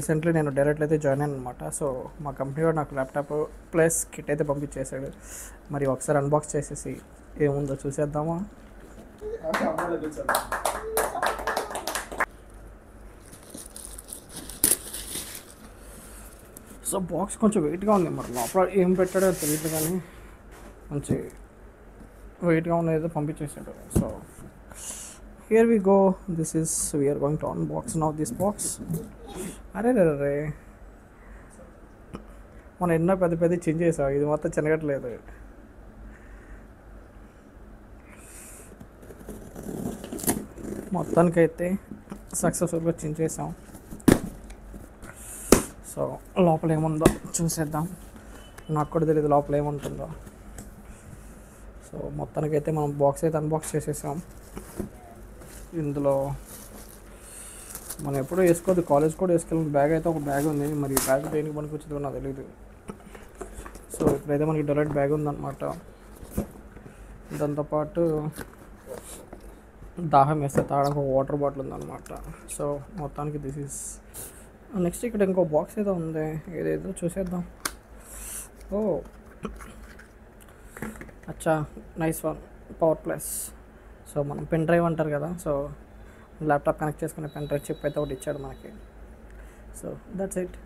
Recently నేను direct అయితే join అయ్యాను అనమాట. సో మా కంపెనీ వాడు నాకు ల్యాప్టాప్ ప్లస్ కిట్ అయితే పంపించేశాడు. మరి ఒకసారి అన్బాక్స్ చేసేసి ఏముందో చూసేద్దామా. సో బాక్స్ కొంచెం వెయిట్గా ఉంది, మరి లోపల ఏం పెట్టాడో తెలియదు కానీ మంచి వెయిట్గా ఉన్నది పంపించేసాడు. So here we go, this is we're going to unbox now this box. అరే రే మనం ఎన్నో పెద్ద పెద్ద చేంజ్ చేసాం, ఇది మొత్తం చినగట్లేదు. మొత్తానికైతే సక్సెస్ఫుల్గా చేంజ్ చేసాం. సో లోపల ఏముందో చూసేద్దాం. నాకు కూడా తెలియదు లోపల ఏముంటుందో. సో మొత్తానికైతే మనం బాక్స్ అయితే అన్బాక్స్ చేసేసాం. ఇందులో మనం ఎప్పుడూ వేసుకోవద్దు, కాలేజ్ కూడా వేసుకెళ్ళిన బ్యాగ్ అయితే ఒక బ్యాగ్ ఉంది. మరి ఈ బ్యాగ్ దేనికి పనికి వచ్చిందో నాకు తెలియదు. సో ఇప్పుడైతే మనకి డైరెక్ట్ బ్యాగ్ ఉందన్నమాట. దాంతోపాటు దాహం వేస్తే తాగడానికి ఒక వాటర్ బాటిల్ ఉందన్నమాట. సో మొత్తానికి దిస్ ఈస్ నెక్స్ట్. ఇక్కడ ఇంకో బాక్స్ ఏదో ఉంది, ఏదేదో చూసేద్దాం. ఓ అచ్చా, nice one, power plus. So మనం పెన్ డ్రైవ్ అంటారు కదా, సో ల్యాప్టాప్ కనెక్ట్ చేసుకునే పెన్ డ్రైవ్ చిప్ అయితే ఒకటి ఇచ్చాడు మనకి. So that's it.